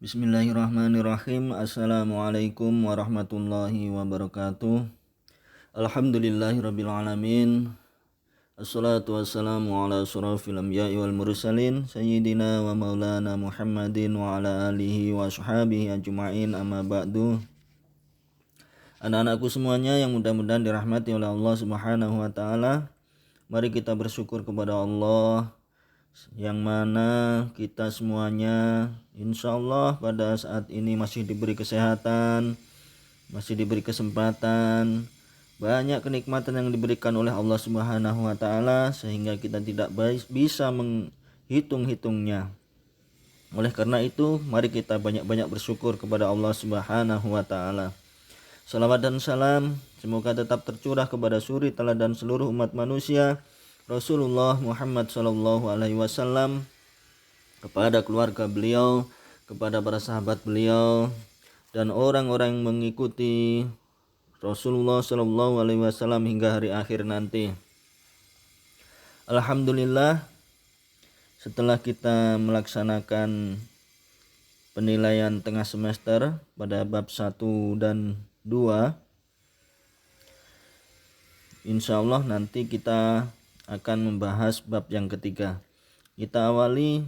Bismillahirrahmanirrahim. Assalamualaikum warahmatullahi wabarakatuh. Alhamdulillahirrabbilalamin. Assalatu wassalamu ala asyrafil anbiya'i wal mursalin Sayyidina wa maulana Muhammadin wa ala alihi wa sahbihi ajma'in, amma ba'du. Anak-anakku semuanya yang mudah-mudahan dirahmati oleh Allah subhanahu wa ta'ala, mari kita bersyukur kepada Allah yang mana kita semuanya insya Allah pada saat ini masih diberi kesehatan, masih diberi kesempatan, banyak kenikmatan yang diberikan oleh Allah Subhanahu wa taala sehingga kita tidak bisa menghitung-hitungnya. Oleh karena itu, mari kita banyak-banyak bersyukur kepada Allah Subhanahu wa taala. Salawat dan salam semoga tetap tercurah kepada suri teladan seluruh umat manusia, Rasulullah Muhammad sallallahu alaihi wasallam, kepada keluarga beliau, kepada para sahabat beliau, dan orang-orang yang mengikuti Rasulullah sallallahu alaihi wasallam hingga hari akhir nanti. Alhamdulillah, setelah kita melaksanakan penilaian tengah semester pada bab 1 dan 2, insya Allah nanti kita akan membahas bab yang ketiga. Kita awali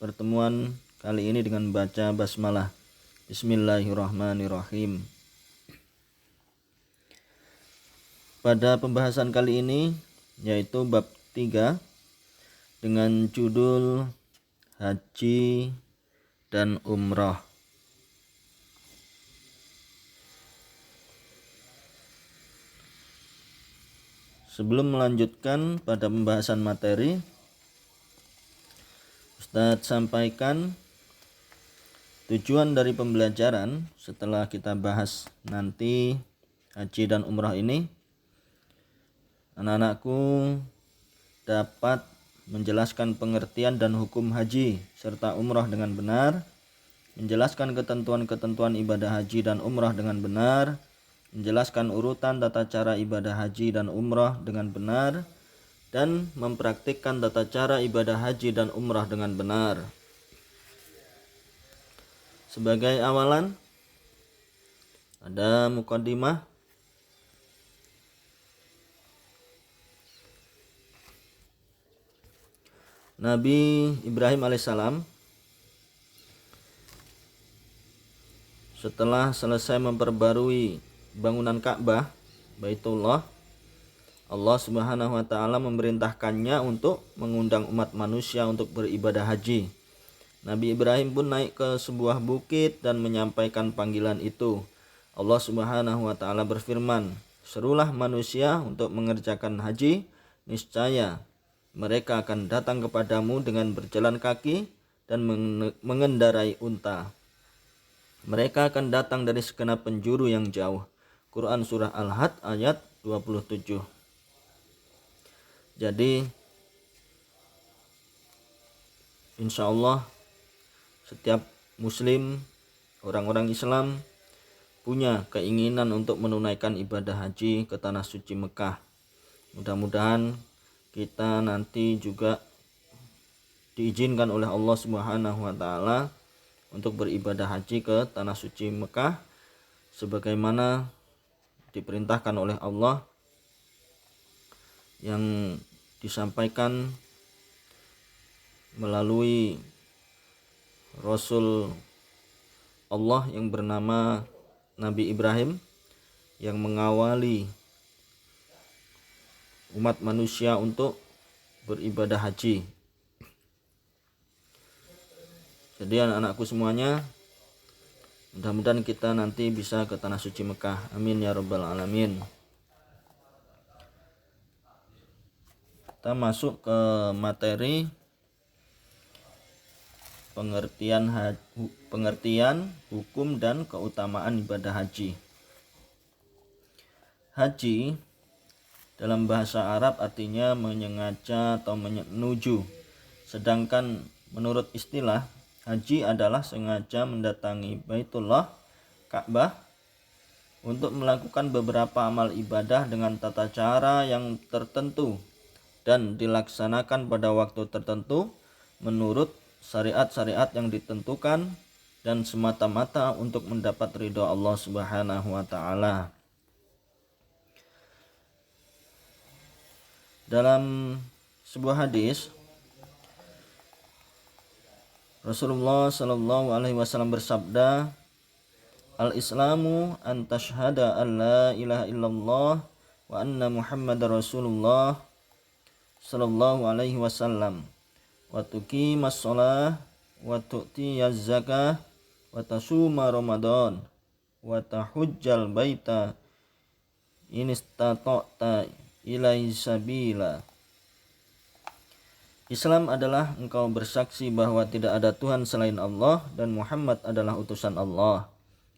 pertemuan kali ini dengan baca basmalah. Bismillahirrahmanirrahim. Pada pembahasan kali ini yaitu bab 3 dengan judul Haji dan Umrah. Sebelum melanjutkan pada pembahasan materi, Ustadz sampaikan tujuan dari pembelajaran setelah kita bahas nanti haji dan umrah ini. Anak-anakku dapat menjelaskan pengertian dan hukum haji serta umrah dengan benar, menjelaskan ketentuan-ketentuan ibadah haji dan umrah dengan benar, menjelaskan urutan tata cara ibadah haji dan umrah dengan benar, dan mempraktikkan tata cara ibadah haji dan umrah dengan benar. Sebagai awalan, ada muqaddimah. Nabi Ibrahim alaihissalam setelah selesai memperbarui bangunan Ka'bah, Baitullah, Allah Subhanahu wa taala memerintahkannya untuk mengundang umat manusia untuk beribadah haji. Nabi Ibrahim pun naik ke sebuah bukit dan menyampaikan panggilan itu. Allah Subhanahu wa taala berfirman, "Serulah manusia untuk mengerjakan haji, niscaya mereka akan datang kepadamu dengan berjalan kaki dan mengendarai unta. Mereka akan datang dari segenap penjuru yang jauh." Quran surah Al-Had ayat 27. Jadi insya Allah setiap muslim, orang-orang Islam punya keinginan untuk menunaikan ibadah haji ke tanah suci Mekah. Mudah-mudahan kita nanti juga diizinkan oleh Allah Subhanahu wa taala untuk beribadah haji ke tanah suci Mekah sebagaimana diperintahkan oleh Allah yang disampaikan melalui Rasul Allah yang bernama Nabi Ibrahim yang mengawali umat manusia untuk beribadah haji. Jadi anak-anakku semuanya, mudah-mudahan kita nanti bisa ke tanah suci Mekah. Amin ya rabbal alamin. Kita masuk ke materi pengertian, hukum dan keutamaan ibadah haji. Haji dalam bahasa Arab artinya menyengaja atau menuju. Sedangkan menurut istilah, haji adalah sengaja mendatangi Baitullah, Ka'bah, untuk melakukan beberapa amal ibadah dengan tata cara yang tertentu dan dilaksanakan pada waktu tertentu menurut syariat-syariat yang ditentukan dan semata-mata untuk mendapat ridho Allah Subhanahu wa taala. Dalam sebuah hadis Rasulullah sallallahu alaihi wasallam bersabda, "Al-Islamu an tashhada an la ilaha illallah wa anna Muhammadar Rasulullah sallallahu alaihi wasallam wa tuqimas shalah wa tu'tiyaz zakah wa tasuma Ramadan wa tahujjal baita in istata'ta ilaihi sabila." Islam adalah engkau bersaksi bahwa tidak ada Tuhan selain Allah dan Muhammad adalah utusan Allah,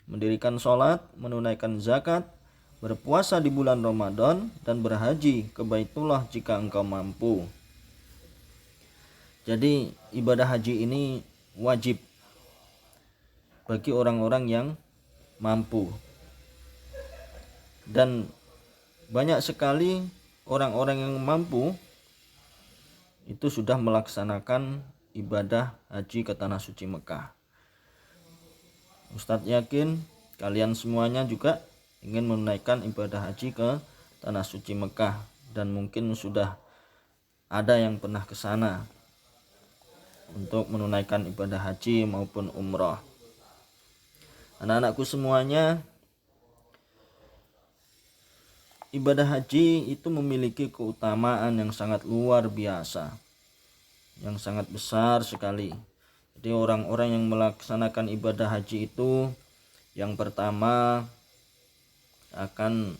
mendirikan sholat, menunaikan zakat, berpuasa di bulan Ramadan, dan berhaji ke Baitullah jika engkau mampu. Jadi ibadah haji ini wajib bagi orang-orang yang mampu. Dan banyak sekali orang-orang yang mampu itu sudah melaksanakan ibadah haji ke Tanah Suci Mekah. Ustadz yakin kalian semuanya juga ingin menunaikan ibadah haji ke Tanah Suci Mekah, dan mungkin sudah ada yang pernah ke sana untuk menunaikan ibadah haji maupun umrah. Anak-anakku semuanya, ibadah haji itu memiliki keutamaan yang sangat luar biasa, yang sangat besar sekali. Jadi orang-orang yang melaksanakan ibadah haji itu yang pertama akan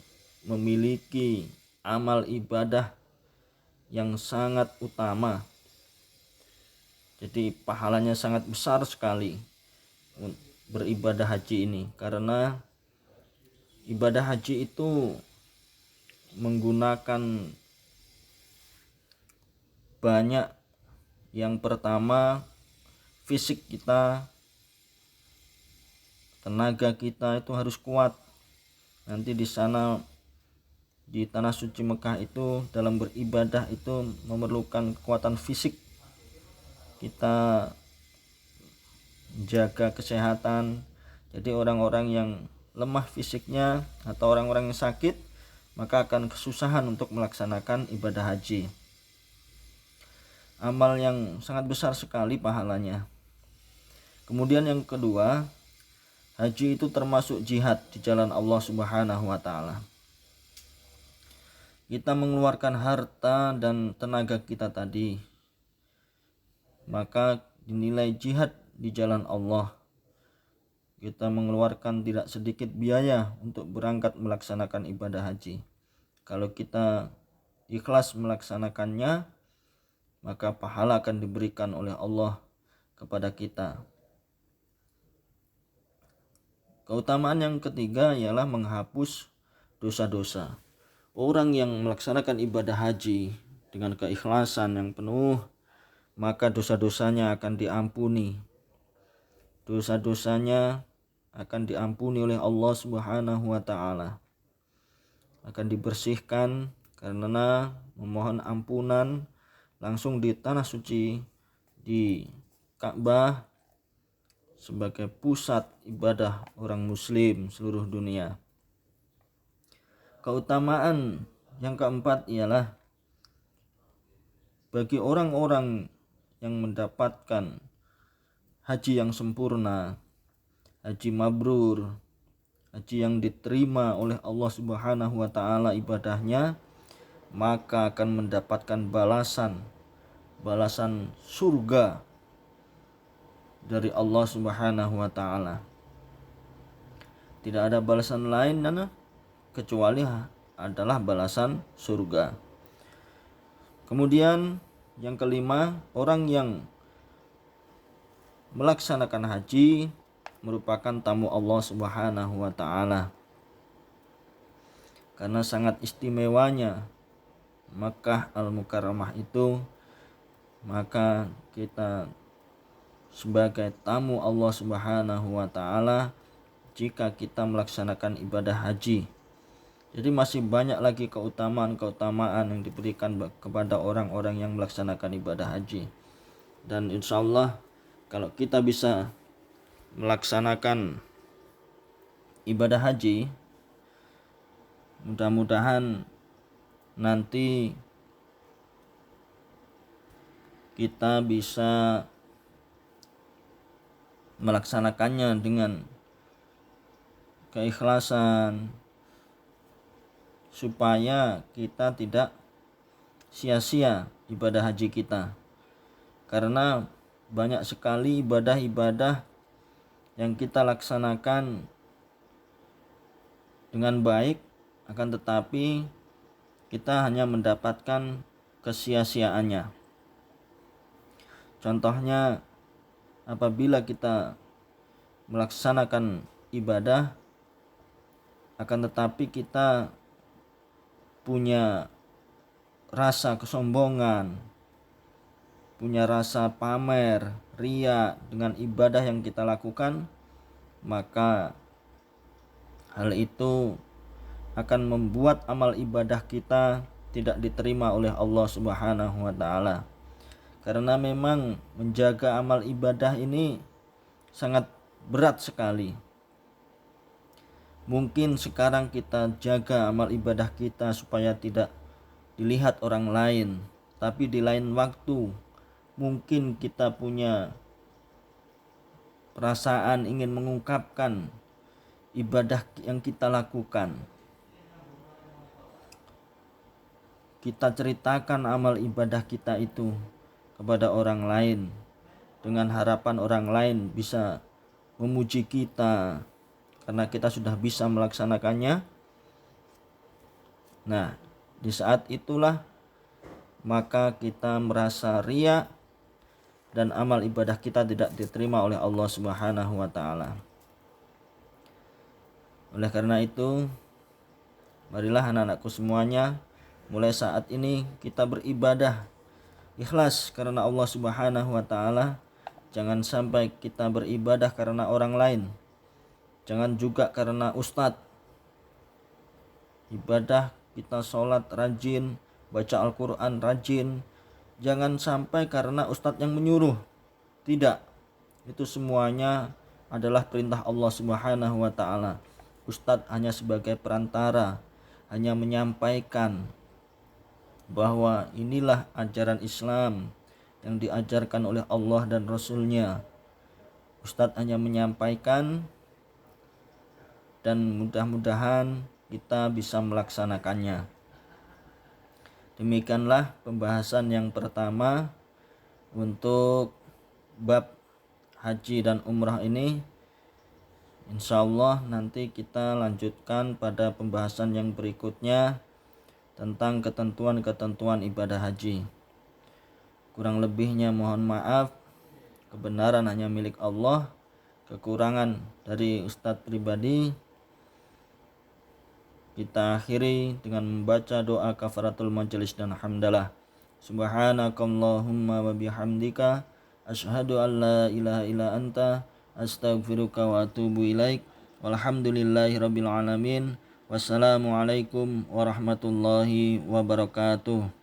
memiliki amal ibadah yang sangat utama. Jadi pahalanya sangat besar sekali beribadah haji ini, karena ibadah haji itu menggunakan banyak. Yang pertama, fisik kita, tenaga kita itu harus kuat. Nanti di sana di Tanah Suci Mekah itu dalam beribadah itu memerlukan kekuatan fisik. Kita jaga kesehatan. Jadi orang-orang yang lemah fisiknya atau orang-orang yang sakit maka akan kesusahan untuk melaksanakan ibadah haji. Amal yang sangat besar sekali pahalanya. Kemudian yang kedua, haji itu termasuk jihad di jalan Allah Subhanahu wa taala. Kita mengeluarkan harta dan tenaga kita tadi, maka dinilai jihad di jalan Allah. Kita mengeluarkan tidak sedikit biaya untuk berangkat melaksanakan ibadah haji. Kalau kita ikhlas melaksanakannya, maka pahala akan diberikan oleh Allah kepada kita. Keutamaan yang ketiga ialah menghapus dosa-dosa. Orang yang melaksanakan ibadah haji dengan keikhlasan yang penuh, maka dosa-dosanya akan diampuni. Dosa-dosanya akan diampuni oleh Allah Subhanahu wa taala. Akan dibersihkan karena memohon ampunan langsung di tanah suci, di Ka'bah sebagai pusat ibadah orang muslim seluruh dunia. Keutamaan yang keempat ialah bagi orang-orang yang mendapatkan haji yang sempurna, haji mabrur, haji yang diterima oleh Allah Subhanahu wa taala ibadahnya, maka akan mendapatkan balasan surga dari Allah Subhanahu wa taala. Tidak ada balasan lain kecuali adalah balasan surga. Kemudian yang kelima, orang yang melaksanakan haji merupakan tamu Allah Subhanahu wa taala. Karena sangat istimewanya Makkah Al-Mukarramah itu, maka kita sebagai tamu Allah Subhanahu wa taala jika kita melaksanakan ibadah haji. Jadi masih banyak lagi keutamaan-keutamaan yang diberikan kepada orang-orang yang melaksanakan ibadah haji. Dan insya Allah kalau kita bisa melaksanakan ibadah haji, mudah-mudahan nanti kita bisa melaksanakannya dengan keikhlasan, supaya kita tidak sia-sia ibadah haji kita. Karena banyak sekali ibadah-ibadah yang kita laksanakan dengan baik, akan tetapi kita hanya mendapatkan kesia-siaannya. Contohnya, apabila kita melaksanakan ibadah, akan tetapi kita punya rasa kesombongan, punya rasa pamer, ria dengan ibadah yang kita lakukan, maka hal itu akan membuat amal ibadah kita tidak diterima oleh Allah Subhanahu wa taala. Karena memang menjaga amal ibadah ini sangat berat sekali. Mungkin sekarang kita jaga amal ibadah kita supaya tidak dilihat orang lain, tapi di lain waktu mungkin kita punya perasaan ingin mengungkapkan ibadah yang kita lakukan. Kita ceritakan amal ibadah kita itu kepada orang lain dengan harapan orang lain bisa memuji kita karena kita sudah bisa melaksanakannya. Nah, di saat itulah maka kita merasa riya dan amal ibadah kita tidak diterima oleh Allah Subhanahu wa taala. Oleh karena itu, marilah anak-anakku semuanya, mulai saat ini kita beribadah ikhlas karena Allah Subhanahu wa taala. Jangan sampai kita beribadah karena orang lain. Jangan juga karena ustadz. Ibadah kita sholat rajin, baca Al-Quran rajin. Jangan sampai karena ustadz yang menyuruh. Tidak. Itu semuanya adalah perintah Allah Subhanahu wa taala. Ustadz hanya sebagai perantara, hanya menyampaikan bahwa inilah ajaran Islam yang diajarkan oleh Allah dan Rasul-Nya. Ustadz hanya menyampaikan, dan mudah-mudahan kita bisa melaksanakannya. Demikianlah pembahasan yang pertama untuk bab haji dan umrah ini. Insya Allah nanti kita lanjutkan pada pembahasan yang berikutnya tentang ketentuan-ketentuan ibadah haji. Kurang lebihnya mohon maaf, kebenaran hanya milik Allah, kekurangan dari Ustadz pribadi. Kita akhiri dengan membaca doa kafaratul majelis dan hamdalah. Subhanakallahumma wa bihamdika asyhadu an la ilaha illa anta astaghfiruka wa atubu ilaik. Walhamdulillahirabbil alamin. Wassalamualaikum warahmatullahi wabarakatuh.